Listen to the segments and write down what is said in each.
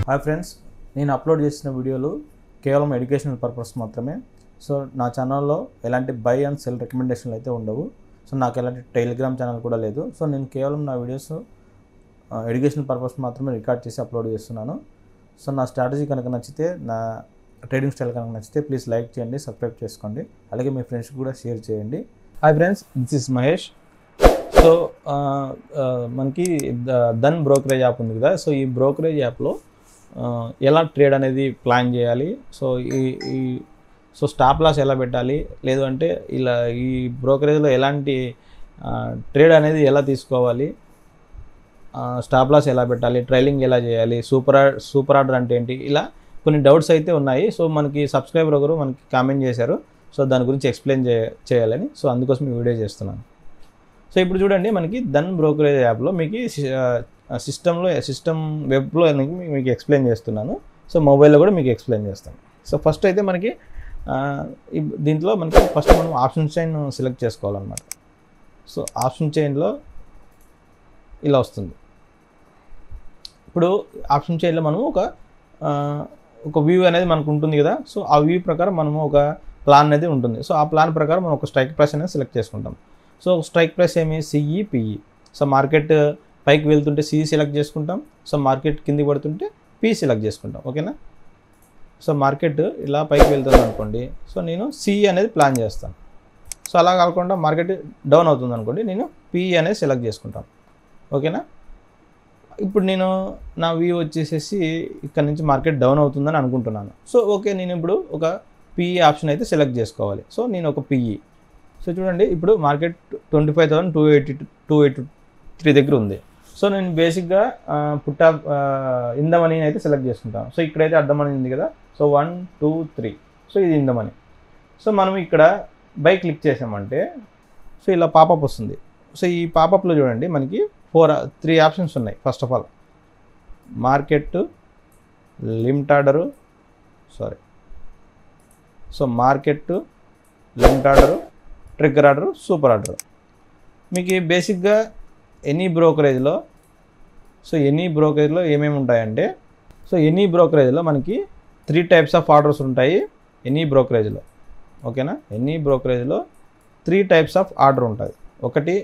Hi friends, నేను upload చేసిన వీడియోలు కేవలం ఎడ్యుకేషనల్ పర్పస్ మాత్రమే. సో నా ఛానల్లో ఎలాంటి బై అండ్ సెల్ రికమెండేషన్లు అయితే ఉండవు. సో నాకు ఎలాంటి టెలిగ్రామ్ ఛానల్ కూడా లేదు. సో నేను కేవలం నా వీడియోస్ ఎడ్యుకేషనల్ పర్పస్ మాత్రమే రికార్డ్ చేసి అప్లోడ్ చేస్తున్నాను. సో నా స్ట్రాటజీ కనుక నచ్చితే, నా ట్రేడింగ్ స్టైల్ కనుక నచ్చితే ప్లీజ్ లైక్ చేయండి, సబ్స్క్రైబ్ చేసుకోండి, అలాగే మీ ఫ్రెండ్స్కి కూడా షేర్ చేయండి. Hi friends, this is Mahesh. So మనకి ధన్ బ్రోకరేజ్ యాప్ ఉంది కదా. సో ఈ బ్రోకరేజ్ యాప్లో ఎలా ట్రేడ్ అనేది ప్లాన్ చేయాలి, సో స్టాప్ లాస్ ఎలా పెట్టాలి, లేదు అంటే ఇలా ఈ బ్రోకరేజ్లో ఎలాంటి ట్రేడ్ అనేది ఎలా తీసుకోవాలి, స్టాప్ లాస్ ఎలా పెట్టాలి, ట్రైలింగ్ ఎలా చేయాలి, సూపర్ ఆర్డర్ అంటే ఏంటి, ఇలా కొన్ని డౌట్స్ అయితే ఉన్నాయి. సో మనకి సబ్స్క్రైబర్ ఒకరు మనకి కామెంట్ చేశారు. సో దాని గురించి ఎక్స్ప్లెయిన్ చేయాలని, సో అందుకోసం ఈ వీడియో చేస్తున్నాను. సో ఇప్పుడు చూడండి, మనకి ధన్ బ్రోకరేజ్ యాప్లో మీకు సిస్టమ్ వెబ్లో మీకు ఎక్స్ప్లెయిన్ చేస్తున్నాను. సో మొబైల్లో కూడా మీకు ఎక్స్ప్లెయిన్ చేస్తాను. సో ఫస్ట్ అయితే మనకి దీంట్లో మనకి ఫస్ట్ మనం ఆప్షన్ చైన్ సెలెక్ట్ చేసుకోవాలన్నమాట. సో ఆప్షన్ చైన్లో ఇలా వస్తుంది. ఇప్పుడు ఆప్షన్ చైన్లో మనము ఒక వ్యూ అనేది మనకు ఉంటుంది కదా. సో ఆ వ్యూ ప్రకారం మనము ఒక ప్లాన్ అనేది ఉంటుంది. సో ఆ ప్లాన్ ప్రకారం మనం ఒక స్ట్రైక్ ప్రైస్ అనేది సెలెక్ట్ చేసుకుంటాం. సో స్ట్రైక్ ప్రైస్ ఏమి, సిఈ, పిఈ. సో మార్కెట్ పైకి వెళ్తుంటే సిఈ సెలెక్ట్ చేసుకుంటాం. సో మార్కెట్ కిందికి పడుతుంటే పి సెలెక్ట్ చేసుకుంటాం. ఓకేనా. సో మార్కెట్ ఇలా పైకి వెళ్తుంది అనుకోండి, సో నేను సిఈ అనేది ప్లాన్ చేస్తాను. సో అలా కాకుండా మార్కెట్ డౌన్ అవుతుంది అనుకోండి, నేను పిఈ అనేది సెలెక్ట్ చేసుకుంటాను. ఓకేనా. ఇప్పుడు నేను నా వ్యూ వచ్చేసేసి ఇక్కడ నుంచి మార్కెట్ డౌన్ అవుతుందని అనుకుంటున్నాను. సో ఓకే, నేను ఇప్పుడు ఒక పిఈ ఆప్షన్ అయితే సెలెక్ట్ చేసుకోవాలి. సో నేను ఒక పిఈ. సో చూడండి, ఇప్పుడు మార్కెట్ 25,283 దగ్గర ఉంది. సో నేను బేసిక్గా ఇన్ ద మనీ అయితే సెలెక్ట్ చేసుకుంటాను. సో ఇక్కడైతే అర్ధ మనీ ఉంది కదా. సో 1, 2, 3. సో ఇది ఇన్ ద మనీ. సో మనం ఇక్కడ బై క్లిక్ చేసామంటే సో ఇలా పాపప్ వస్తుంది. సో ఈ పాపప్లో చూడండి, మనకి 3 ఆప్షన్స్ ఉన్నాయి. First of all market, limit order, market, limit order, trigger order, super order. మీకు బేసిక్గా ఎనీ బ్రోకరేజ్లో ఏమేమి ఉంటాయంటే, సో ఎనీ బ్రోకరేజ్లో మనకి 3 టైప్స్ ఆఫ్ ఆర్డర్స్ ఉంటాయి. ఎనీ బ్రోకరేజ్లో, ఓకేనా. ఎనీ బ్రోకరేజ్లో 3 టైప్స్ ఆఫ్ ఆర్డర్ ఉంటుంది. ఒకటి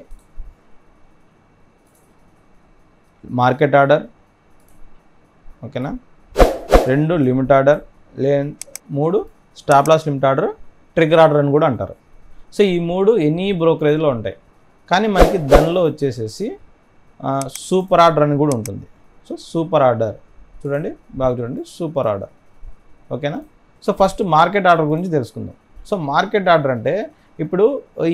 మార్కెట్ ఆర్డర్, ఓకేనా. 2 limit order, 3 stop loss limit order, trigger order అని కూడా అంటారు. సో ఈ 3 ఎనీ బ్రోకరేజ్లో ఉంటాయి. కానీ మనకి దానిలో వచ్చేసేసి సూపర్ ఆర్డర్ అని కూడా ఉంటుంది. సో సూపర్ ఆర్డర్ చూడండి, బాగా చూడండి, సూపర్ ఆర్డర్. ఓకేనా. సో ఫస్ట్ మార్కెట్ ఆర్డర్ గురించి తెలుసుకుందాం. సో మార్కెట్ ఆర్డర్ అంటే ఇప్పుడు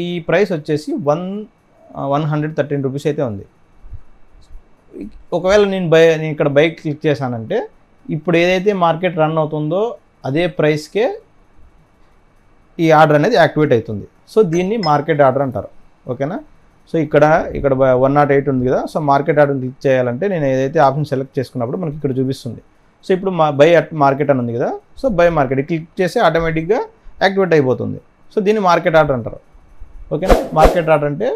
ఈ ప్రైస్ వచ్చేసి 113 రూపీస్ అయితే ఉంది. ఒకవేళ నేను ఇక్కడ బై క్లిక్ చేశానంటే ఇప్పుడు ఏదైతే మార్కెట్ రన్ అవుతుందో అదే ప్రైస్కే ఈ ఆర్డర్ అనేది యాక్టివేట్ అవుతుంది. సో దీన్ని మార్కెట్ ఆర్డర్ అంటారు. ఓకేనా. సో ఇక్కడ 108 ఉంది కదా. సో మార్కెట్ ఆర్డర్ క్లిక్ చేయాలంటే నేను ఏదైతే ఆప్షన్ సెలెక్ట్ చేసుకున్నప్పుడు మనకి ఇక్కడ చూపిస్తుంది. సో ఇప్పుడు బై మార్కెట్ అని ఉంది కదా. సో బై మార్కెట్ క్లిక్ చేసి ఆటోమేటిక్గా యాక్టివేట్ అయిపోతుంది. సో దీన్ని మార్కెట్ ఆర్డర్ అంటారు. ఓకేనా. మార్కెట్ ఆర్డర్ అంటే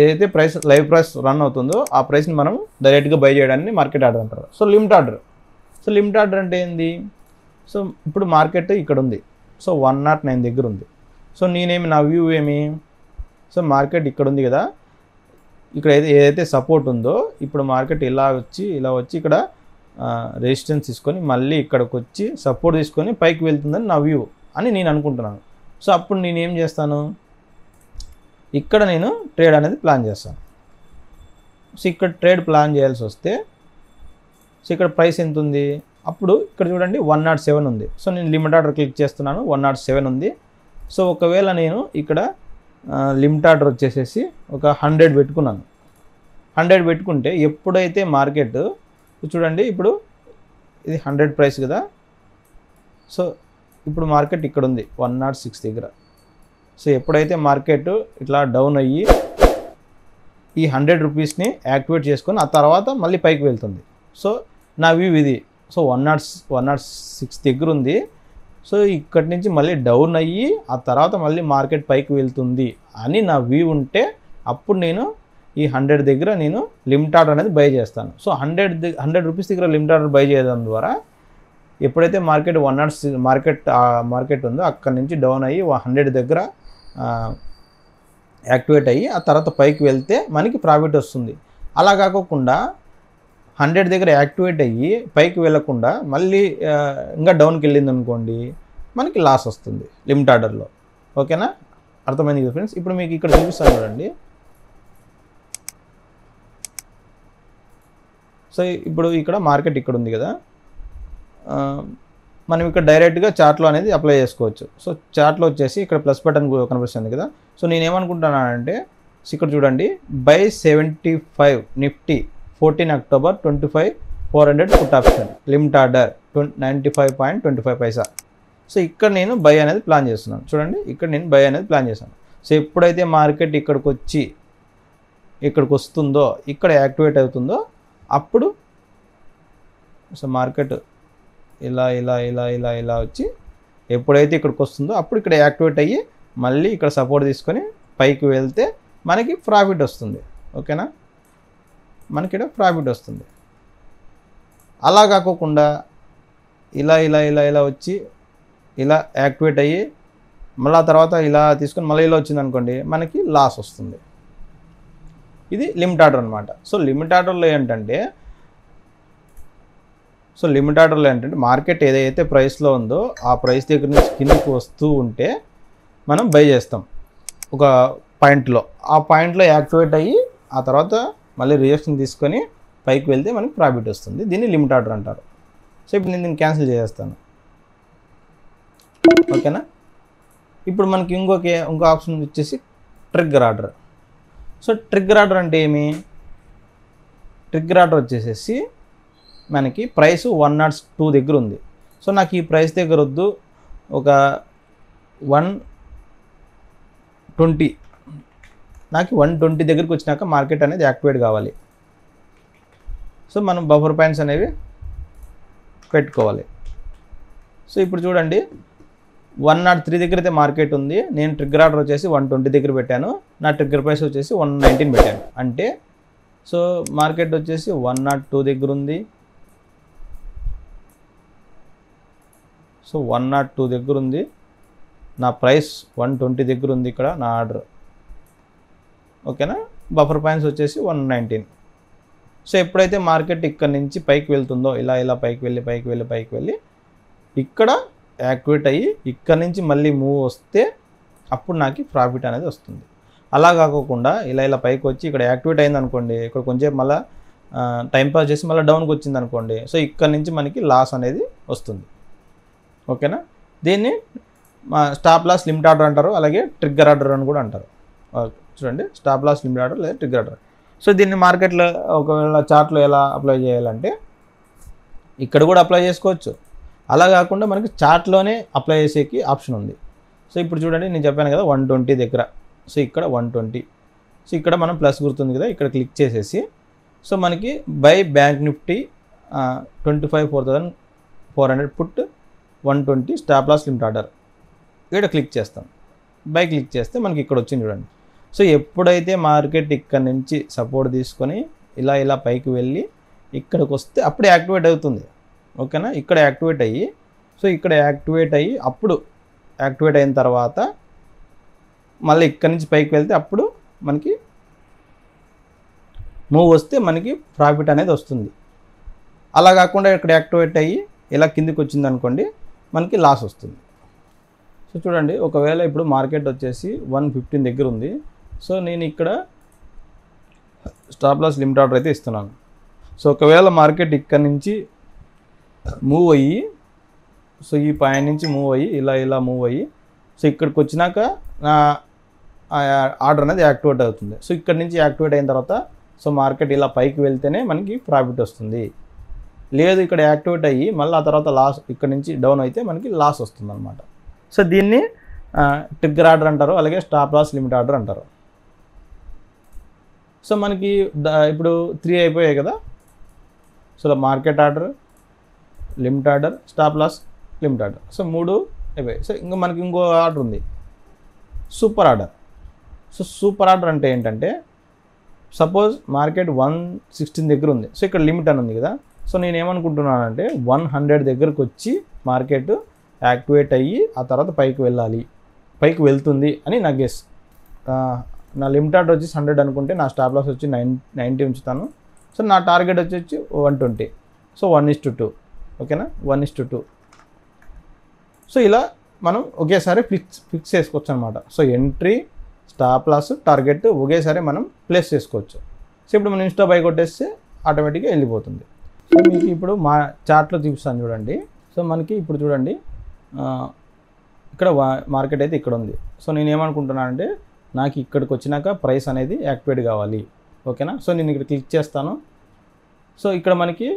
ఏదైతే లైవ్ ప్రైస్ రన్ అవుతుందో ఆ ప్రైస్ని మనం డైరెక్ట్గా బై చేయడాన్ని మార్కెట్ ఆర్డర్ అంటారు. సో లిమిట్ ఆర్డర్ అంటే ఏంది? సో ఇప్పుడు మార్కెట్ ఇక్కడ ఉంది. సో 109 దగ్గర ఉంది. సో నా వ్యూ ఏమి, సో మార్కెట్ ఇక్కడ ఉంది కదా. ఇక్కడ ఏదైతే సపోర్ట్ ఉందో ఇప్పుడు మార్కెట్ ఇలా వచ్చి ఇక్కడ రెసిస్టెన్స్ తీసుకొని మళ్ళీ ఇక్కడికి వచ్చి సపోర్ట్ తీసుకొని పైకి వెళ్తుందని నా వ్యూ అని నేను అనుకుంటున్నాను. సో అప్పుడు నేనేం చేస్తాను, ఇక్కడ నేను ట్రేడ్ అనేది ప్లాన్ చేస్తాను. సో ఇక్కడ ట్రేడ్ ప్లాన్ చేయాల్సి వస్తే సో ఇక్కడ ప్రైస్ ఎంత ఉంది, అప్పుడు ఇక్కడ చూడండి 107 ఉంది. సో నేను లిమిట్ ఆర్డర్ క్లిక్ చేస్తున్నాను, 107 ఉంది. సో ఒకవేళ నేను ఇక్కడ లిమిట్ ఆర్డర్ వచ్చేసేసి ఒక 100 పెట్టుకున్నాను. 100 పెట్టుకుంటే ఎప్పుడైతే మార్కెట్ చూడండి, ఇప్పుడు ఇది 100 ప్రైస్ కదా. సో ఇప్పుడు మార్కెట్ ఇక్కడ ఉంది 106 దగ్గర. సో ఎప్పుడైతే మార్కెట్ ఇట్లా డౌన్ అయ్యి ఈ 100 రూపీస్ని యాక్టివేట్ చేసుకొని ఆ తర్వాత మళ్ళీ పైకి వెళ్తుంది. సో నా వ్యూ ఇది. సో 106 దగ్గర ఉంది. సో ఇక్కడి నుంచి మళ్ళీ డౌన్ అయ్యి ఆ తర్వాత మళ్ళీ మార్కెట్ పైకి వెళ్తుంది అని నా వ్యూ ఉంటే అప్పుడు నేను ఈ 100 దగ్గర నేను లిమిట్ ఆర్డర్ అనేది బై చేస్తాను. సో 100 రూపీస్ దగ్గర లిమిట్ ఆర్డర్ బై చేయడం ద్వారా ఎప్పుడైతే మార్కెట్ 106 మార్కెట్ ఉందో అక్కడ నుంచి డౌన్ అయ్యి 100 దగ్గర యాక్టివేట్ అయ్యి ఆ తర్వాత పైకి వెళ్తే మనకి ప్రాఫిట్ వస్తుంది. అలా కాకుండా 100 దగ్గర యాక్టివేట్ అయ్యి పైకి వెళ్ళకుండా మళ్ళీ ఇంకా డౌన్కి వెళ్ళింది అనుకోండి, మనకి లాస్ వస్తుంది లిమిట్ ఆర్డర్లో. ఓకేనా, అర్థమైంది కదా ఫ్రెండ్స్. ఇప్పుడు మీకు ఇక్కడ చూపిస్తాను చూడండి. సో ఇప్పుడు ఇక్కడ మార్కెట్ ఇక్కడ ఉంది కదా, మనం ఇక్కడ డైరెక్ట్గా చార్ట్లో అనేది అప్లై చేసుకోవచ్చు. సో చార్ట్లో వచ్చేసి ఇక్కడ ప్లస్ బటన్ కనిపిస్తుంది కదా. సో నేను ఏమనుకుంటున్నానంటే ఇక్కడ చూడండి, by 75 Nifty 14 October 25 400 put option limit order 95.25 Paisa. So ఇక్కడ నేను బై అనేది ప్లాన్ చేస్తున్నాను. చూడండి, ఇక్కడ నేను బై అనేది ప్లాన్ చేశాను. సో ఎప్పుడైతే మార్కెట్ ఇక్కడికి వస్తుందో, ఇక్కడ యాక్టివేట్ అవుతుందో అప్పుడు సో మార్కెట్ ఇలా ఇలా ఇలా ఇలా ఇలా వచ్చి ఎప్పుడైతే ఇక్కడికి వస్తుందో అప్పుడు ఇక్కడ యాక్టివేట్ అయ్యి మళ్ళీ ఇక్కడ సపోర్ట్ తీసుకొని పైకి వెళ్తే మనకి ప్రాఫిట్ వస్తుంది. ఓకేనా, మనకి ఇక్కడ ప్రాఫిట్ వస్తుంది. అలా కాకుండా ఇలా ఇలా ఇలా ఇలా వచ్చి ఇలా యాక్టివేట్ అయ్యి మళ్ళీ తర్వాత ఇలా తీసుకొని మళ్ళీ ఇలా వచ్చింది అనుకోండి, మనకి లాస్ వస్తుంది. ఇది లిమిట్ ఆర్డర్ అనమాట. సో లిమిట్ ఆర్డర్లో ఏంటంటే మార్కెట్ ఏదైతే ప్రైస్లో ఉందో ఆ ప్రైస్ దగ్గర నుంచి కిందకి వస్తూ ఉంటే మనం బై చేస్తాం ఒక పాయింట్లో. ఆ పాయింట్లో యాక్టివేట్ అయ్యి ఆ తర్వాత మళ్ళీ రియాక్షన్ తీసుకొని పైకి వెళ్తే మనకి ప్రాఫిట్ వస్తుంది. దీన్ని లిమిట్ ఆర్డర్ అంటారు. సో ఇప్పుడు నేను దీన్ని క్యాన్సిల్ చేసేస్తాను. ఓకేనా, ఇప్పుడు మనకి ఇంకో ఆప్షన్ వచ్చేసి trigger order. So trigger order అంటే ఏమి? ట్రిగ్గర్ ఆర్డర్ వచ్చేసేసి మనకి ప్రైస్ 102 దగ్గర ఉంది. సో నాకు ఈ ప్రైస్ దగ్గర వద్దు, ఒక 120, నాకు 120 దగ్గరికి వచ్చినాక మార్కెట్ అనేది యాక్టివేట్ కావాలి. సో మనం బఫర్ పాయింట్స్ అనేవి పెట్టుకోవాలి. సో ఇప్పుడు చూడండి, 103 దగ్గర అయితే మార్కెట్ ఉంది. నేను ట్రిగ్గర్ ఆర్డర్ వచ్చేసి 120 దగ్గర పెట్టాను. నా ట్రిగ్గర్ ప్రైస్ వచ్చేసి 119 పెట్టాను. అంటే సో మార్కెట్ వచ్చేసి 102 దగ్గర ఉంది. సో 102 దగ్గర ఉంది, నా ప్రైస్ 120 దగ్గర ఉంది ఇక్కడ నా ఆర్డర్. ఓకేనా, బఫర్ పాయింట్స్ వచ్చేసి 119. సో ఎప్పుడైతే మార్కెట్ ఇక్కడ నుంచి పైకి వెళ్తుందో ఇలా ఇలా పైకి వెళ్ళి ఇక్కడ యాక్టివేట్ అయ్యి ఇక్కడ నుంచి మళ్ళీ మూవ్ వస్తే అప్పుడు నాకు ప్రాఫిట్ అనేది వస్తుంది. అలా కాకుండా ఇలా ఇలా పైకి వచ్చి ఇక్కడ యాక్టివేట్ అయింది అనుకోండి, ఇక్కడ కొంచెం మళ్ళీ టైంపాస్ చేసి మళ్ళీ డౌన్కి వచ్చింది అనుకోండి, సో ఇక్కడ నుంచి మనకి లాస్ అనేది వస్తుంది. ఓకేనా, దీన్ని స్టాప్ లాస్ లిమిట్ ఆర్డర్ అంటారు, అలాగే ట్రిగ్గర్ ఆర్డర్ అని కూడా అంటారు. చూడండి, స్టాప్ లాస్ లిమిట్ ఆర్డర్ లేదా ట్రిగ్గర్ ఆర్డర్. సో దీన్ని మార్కెట్లో ఒకవేళ చార్ట్లో ఎలా అప్లై చేయాలంటే ఇక్కడ కూడా అప్లై చేసుకోవచ్చు. అలా కాకుండా మనకి చార్ట్లోనే అప్లై చేసేకి ఆప్షన్ ఉంది. సో ఇప్పుడు చూడండి, నేను చెప్పాను కదా 120 దగ్గర, సో ఇక్కడ 120. సో ఇక్కడ మనం ప్లస్ గుర్తుంది కదా, ఇక్కడ క్లిక్ చేసేసి సో మనకి buy bank Nifty 25,400 put 120 stop loss limit order ఇక్కడ క్లిక్ చేస్తాం. బై క్లిక్ చేస్తే మనకి ఇక్కడ వచ్చింది చూడండి. సో ఎప్పుడైతే మార్కెట్ ఇక్కడ నుంచి సపోర్ట్ తీసుకొని ఇలా ఇలా పైకి వెళ్ళి ఇక్కడికి వస్తే అప్పుడు యాక్టివేట్ అవుతుంది. ఓకేనా, ఇక్కడ యాక్టివేట్ అయ్యి అప్పుడు యాక్టివేట్ అయిన తర్వాత మళ్ళీ ఇక్కడ నుంచి పైకి వెళ్తే అప్పుడు మనకి మూవ్ వస్తే మనకి ప్రాఫిట్ అనేది వస్తుంది. అలా కాకుండా ఇక్కడ యాక్టివేట్ అయ్యి ఇలా కిందికి వచ్చింది అనుకోండి, మనకి లాస్ వస్తుంది. సో చూడండి, ఒకవేళ ఇప్పుడు మార్కెట్ వచ్చేసి 115 దగ్గర ఉంది. సో నేను ఇక్కడ స్టాప్ లాస్ లిమిట్ ఆర్డర్ అయితే ఇస్తున్నాను. సో ఒకవేళ మార్కెట్ ఇక్కడ నుంచి మూవ్ అయ్యి సో ఈ పాయింట్ నుంచి మూవ్ అయ్యి ఇలా ఇలా మూవ్ అయ్యి సో ఇక్కడికి వచ్చినాక నా ఆర్డర్ అనేది యాక్టివేట్ అవుతుంది. సో ఇక్కడ నుంచి యాక్టివేట్ అయిన తర్వాత సో మార్కెట్ ఇలా పైకి వెళ్తేనే మనకి ప్రాఫిట్ వస్తుంది. లేదు ఇక్కడ యాక్టివేట్ అయ్యి మళ్ళీ ఆ తర్వాత లాస్ ఇక్కడ నుంచి డౌన్ అయితే మనకి లాస్ వస్తుంది అనమాట. సో దీన్ని ట్రిగ్గర్ ఆర్డర్ అంటారు, అలాగే స్టాప్ లాస్ లిమిట్ ఆర్డర్ అంటారు. సో మనకి ఇప్పుడు 3 అయిపోయాయి కదా. So market order, limit order, stop loss limit order. So 3 అయిపోయాయి. సో ఇంకా మనకి ఇంకో ఆర్డర్ ఉంది, super order. So super order అంటే ఏంటంటే సపోజ్ మార్కెట్ 116 దగ్గర ఉంది. సో ఇక్కడ లిమిట్ అని ఉంది కదా. సో నేను ఏమనుకుంటున్నానంటే 100 దగ్గరకు వచ్చి మార్కెట్ యాక్టివేట్ అయ్యి ఆ తర్వాత పైకి వెళ్తుంది అని నా గెస్. నా లిమిట్ ఆర్డర్ వచ్చి 100 అనుకుంటే నా స్టాప్ లాస్ వచ్చి 90 ఉంచుతాను. సో నా టార్గెట్ వచ్చి 120. సో 1:2. ఓకేనా, 1:2. సో ఇలా మనం ఒకేసారి ఫిక్స్ చేసుకోవచ్చు అనమాట. So entry, stop loss, target ఒకేసారి మనం ప్లేస్ చేసుకోవచ్చు. సో ఇప్పుడు మనం ఇన్స్టా బై కొట్టేస్తే ఆటోమేటిక్గా వెళ్ళిపోతుంది. సో మీకు ఇప్పుడు మా చార్ట్లో చూపిస్తాను చూడండి. సో మనకి ఇప్పుడు చూడండి ఇక్కడ మార్కెట్ అయితే ఇక్కడ ఉంది. సో నేను ఏమనుకుంటున్నానంటే నాకు ఇక్కడికి వచ్చినాక ప్రైస్ అనేది యాక్టివేట్ కావాలి. ఓకేనా, సో నేను ఇక్కడ క్లిక్ చేస్తాను. సో ఇక్కడ మనకి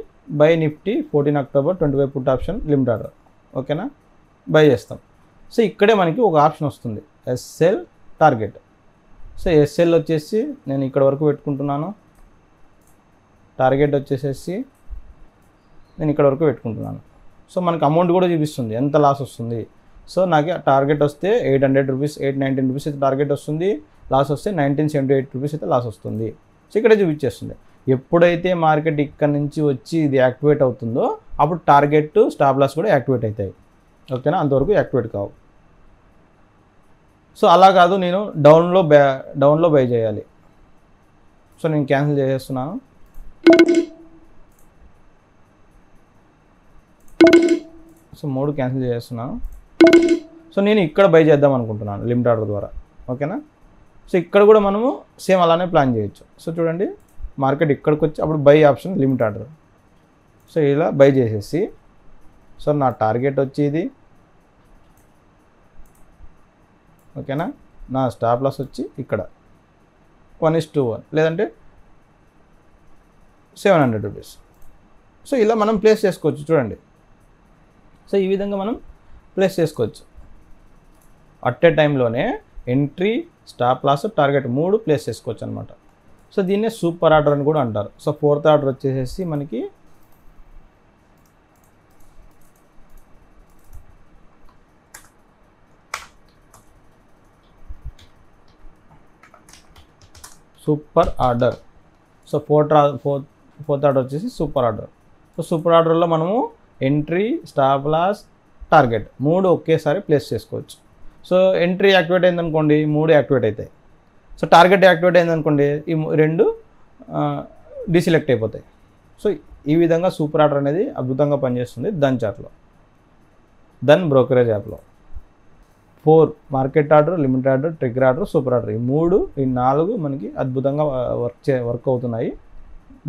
by Nifty 14 October 25 put option limit order. ఓకేనా, బై చేస్తాం. సో ఇక్కడే మనకి ఒక ఆప్షన్ వస్తుంది, ఎస్ఎల్ టార్గెట్. సో ఎస్ఎల్ వచ్చేసి నేను ఇక్కడ వరకు పెట్టుకుంటున్నాను. టార్గెట్ వచ్చేసేసి నేను ఇక్కడ వరకు పెట్టుకుంటున్నాను. సో మనకి అమౌంట్ కూడా చూపిస్తుంది ఎంత లాస్ వస్తుంది. సో నాకు టార్గెట్ వస్తే 800 రూపీస్, 819 రూపీస్ అయితే టార్గెట్ వస్తుంది. లాస్ వస్తే 1978 రూపీస్ అయితే లాస్ వస్తుంది. సో ఇక్కడే చూపించేస్తుంది. ఎప్పుడైతే మార్కెట్ ఇక్కడ నుంచి వచ్చి ఇది యాక్టివేట్ అవుతుందో అప్పుడు టార్గెట్, స్టాప్ లాస్ కూడా యాక్టివేట్ అవుతాయి. ఓకేనా, అంతవరకు యాక్టివేట్ కావు. సో అలా కాదు, నేను డౌన్లో బై చేయాలి. సో నేను క్యాన్సిల్ చేసేస్తున్నాను. సో 3 క్యాన్సిల్ చేస్తున్నాను. సో నేను ఇక్కడ బై చేద్దాం అనుకుంటున్నాను లిమిట్ ఆర్డర్ ద్వారా. ఓకేనా, సో ఇక్కడ కూడా మనము సేమ్ అలానే ప్లాన్ చేయొచ్చు. సో చూడండి మార్కెట్ ఇక్కడికి వచ్చి అప్పుడు by option limit order. So ఇలా బై చేసేసి, సో నా టార్గెట్ వచ్చి ఇది. ఓకేనా, నా స్టాప్ లాస్ వచ్చి ఇక్కడ 1:1 లేదంటే 700 రూపీస్. సో ఇలా మనం ప్లేస్ చేసుకోవచ్చు చూడండి. సో ఈ విధంగా మనం ప్లేస్ చేసుకోవచ్చు. అట్ ఏ టైంలోనే entry, stop loss, target 3 place చేసుకోవచ్చు అనమాట. సో దీన్నే సూపర్ ఆర్డర్ అని కూడా అంటారు. సో 4th ఆర్డర్ వచ్చేసేసి మనకి super order. So fourth order వచ్చేసి సూపర్ ఆర్డర్. సో సూపర్ ఆర్డర్లో మనము ఎంట్రీ, స్టాప్ లాస్, టార్గెట్ 3 ఒకేసారి ప్లేస్ చేసుకోవచ్చు. సో ఎంట్రీ యాక్టివేట్ అయిందనుకోండి 3 యాక్టివేట్ అవుతాయి. సో టార్గెట్ యాక్టివేట్ అయిందనుకోండి ఈ 2 డిసెలెక్ట్ అయిపోతాయి. సో ఈ విధంగా సూపర్ ఆర్డర్ అనేది అద్భుతంగా పనిచేస్తుంది ధన్ చార్ట్లో, ధన్ బ్రోకరేజ్ యాప్లో. 4 market order, limit order, trigger order, super order, ఈ 4 మనకి అద్భుతంగా వర్క్ అవుతున్నాయి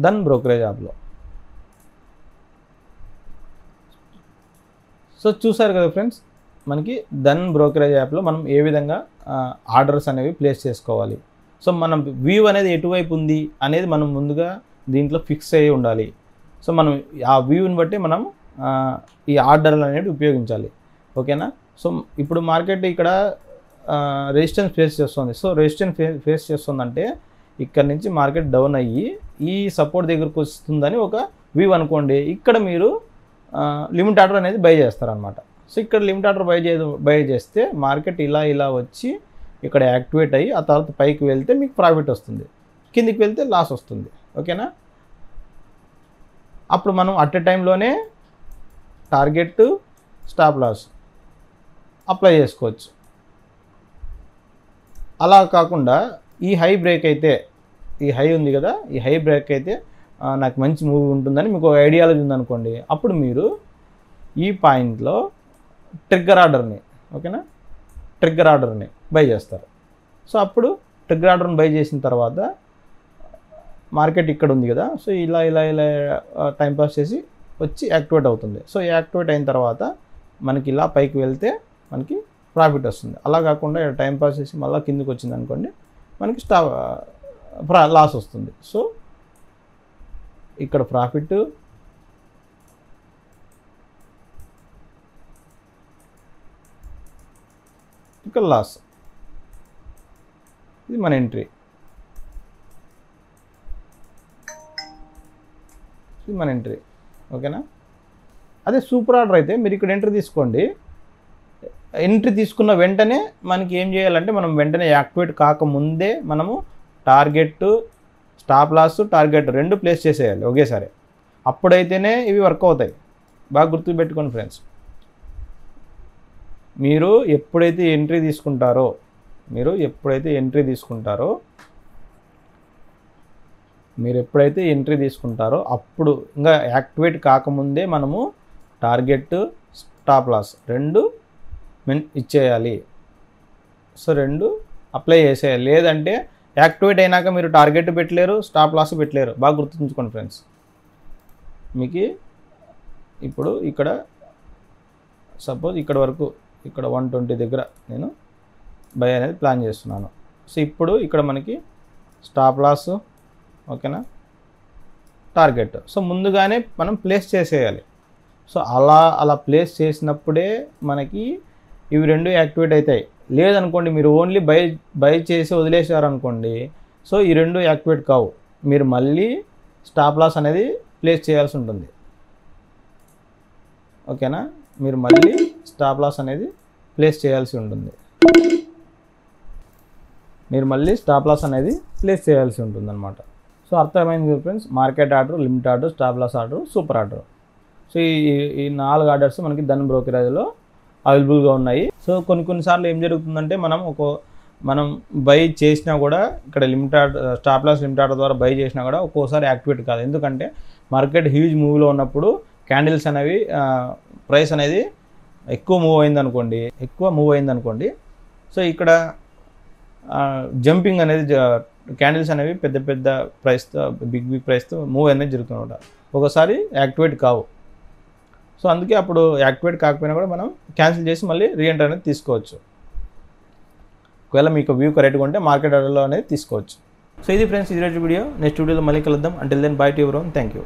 ధన్ బ్రోకరేజ్ యాప్లో. సో చూసారు కదా ఫ్రెండ్స్, మనకి ధన్ బ్రోకరేజ్ యాప్లో మనం ఏ విధంగా ఆర్డర్స్ అనేవి ప్లేస్ చేసుకోవాలి. సో మనం వ్యూ అనేది ఎటువైపు ఉంది అనేది మనం ముందుగా దీంట్లో ఫిక్స్ అయ్యి ఉండాలి. సో మనం ఆ వ్యూని బట్టి మనం ఈ ఆర్డర్లు అనేవి ఉపయోగించాలి. ఓకేనా, సో ఇప్పుడు మార్కెట్ ఇక్కడ రెసిస్టెన్స్ ఫేస్ చేస్తుంది. సో రెసిస్టెన్స్ ఫేస్ చేస్తుందంటే ఇక్కడ నుంచి మార్కెట్ డౌన్ అయ్యి ఈ సపోర్ట్ దగ్గరకు వస్తుందని ఒక వ్యూ అనుకోండి. ఇక్కడ మీరు లిమిట్ ఆర్డర్ అనేది బై చేస్తారనమాట. సో ఇక్కడ లిమిట్ ఆర్డర్ బై చేస్తే మార్కెట్ ఇలా వచ్చి ఇక్కడ యాక్టివేట్ అయ్యి ఆ తర్వాత పైకి వెళ్తే మీకు ప్రాఫిట్ వస్తుంది, కిందికి వెళ్తే లాస్ వస్తుంది. ఓకేనా, అప్పుడు మనం అట్ ఏ టైంలోనే టార్గెట్, స్టాప్ లాస్ అప్లై చేసుకోవచ్చు. అలా కాకుండా ఈ హై బ్రేక్ అయితే, ఈ హై ఉంది కదా, ఈ హై బ్రేక్ అయితే నాకు మంచి మూవ్ ఉంటుందని మీకు ఒక ఐడియాలజీ ఉందనుకోండి, అప్పుడు మీరు ఈ పాయింట్లో ట్రిగ్గర్ ఆర్డర్ని, ఓకేనా, ట్రిగ్గర్ ఆర్డర్ని బై చేస్తారు. సో అప్పుడు ట్రిగ్గర్ ఆర్డర్ని బై చేసిన తర్వాత మార్కెట్ ఇక్కడ ఉంది కదా, సో ఇలా టైంపాస్ చేసి వచ్చి యాక్టివేట్ అవుతుంది. సో యాక్టివేట్ అయిన తర్వాత మనకి ఇలా పైకి వెళ్తే మనకి ప్రాఫిట్ వస్తుంది. అలా కాకుండా టైంపాస్ చేసి మళ్ళీ కిందకి వచ్చింది అనుకోండి, మనకి లాస్ వస్తుంది. సో ఇక్కడ ప్రాఫిట్, ఇక్కడ లాస్. ఇది మన ఎంట్రీ, ఇది మన ఎంట్రీ. ఓకేనా, అదే సూపర్ ఆర్డర్ అయితే మీరు ఇక్కడ ఎంట్రీ తీసుకోండి. ఎంట్రీ తీసుకున్న వెంటనే మనకి ఏం చేయాలంటే మనం వెంటనే యాక్టివేట్ కాకముందే మనము టార్గెట్, స్టాప్ లాస్ టార్గెట్ రెండు ప్లేస్ చేసేయాలి ఒకేసారి. అప్పుడైతేనే ఇవి వర్క్ అవుతాయి. బాగా గుర్తుపెట్టుకోండి ఫ్రెండ్స్. మీరు ఎప్పుడైతే ఎంట్రీ తీసుకుంటారో అప్పుడు ఇంకా యాక్టివేట్ కాకముందే మనము టార్గెట్ స్టాప్ లాస్ రెండు ఇచ్చేయాలి. సో రెండు అప్లై చేసేయాలి. లేదంటే యాక్టివేట్ అయినాక మీరు టార్గెట్ పెట్టలేరు, స్టాప్ లాస్ పెట్టలేరు. బాగా గుర్తుంచుకోండి ఫ్రెండ్స్. మీకు ఇప్పుడు ఇక్కడ సపోజ్ ఇక్కడ వరకు ఇక్కడ 120 దగ్గర నేను బై అనేది ప్లాన్ చేస్తున్నాను. సో ఇప్పుడు ఇక్కడ మనకి స్టాప్ లాస్ ఓకేనా, టార్గెట్ సో ముందుగానే మనం ప్లేస్ చేసేయాలి. సో అలా ప్లేస్ చేసినప్పుడే మనకి ఇవి రెండు యాక్టివేట్ అవుతాయి. లేదనుకోండి మీరు ఓన్లీ బై చేసి వదిలేసారనుకోండి, సో ఈ రెండు యాక్టివేట్ కావు. మీరు మళ్ళీ స్టాప్ లాస్ అనేది ప్లేస్ చేయాల్సి ఉంటుంది. ఓకేనా, మీరు మళ్ళీ స్టాప్ లాస్ అనేది ప్లేస్ చేయాల్సి ఉంటుంది. అన్నమాట. సో అర్థమైంది friends. Market order, limit order, stop loss order, super order. So ఈ 4 ఆర్డర్స్ మనకి ధన్ బ్రోకరేజ్లో అవైలబుల్గా ఉన్నాయి. సో కొన్నిసార్లు ఏం జరుగుతుందంటే మనం బై చేసినా కూడా ఇక్కడ limit order, stop loss limit order ద్వారా బై చేసినా కూడా ఒక్కోసారి యాక్టివేట్ కాదు. ఎందుకంటే మార్కెట్ హ్యూజ్ మూవ్లో ఉన్నప్పుడు క్యాండిల్స్ అనేవి ప్రైస్ అనేది ఎక్కువ మూవ్ అయిందనుకోండి, సో ఇక్కడ జంపింగ్ అనేది క్యాండిల్స్ అనేవి పెద్ద ప్రైస్తో బిగ్ ప్రైస్తో మూవ్ అనేది జరుగుతుందన్నమాట. ఒకసారి యాక్టివేట్ కావు. సో అందుకే అప్పుడు యాక్టివేట్ కాకపోయినా కూడా మనం క్యాన్సిల్ చేసి మళ్ళీ రీఎంటర్ అనేది తీసుకోవచ్చు. ఒకవేళ మీకు వ్యూ కరెక్ట్గా ఉంటే మార్కెట్ ఆర్డర్లో అనేది తీసుకోవచ్చు. సో ఇది ఫ్రెండ్స్, ఇది వీడియో. నెక్స్ట్ వీడియోలో మళ్ళీ కలుద్దాం. Until then bye to everyone. Thank you.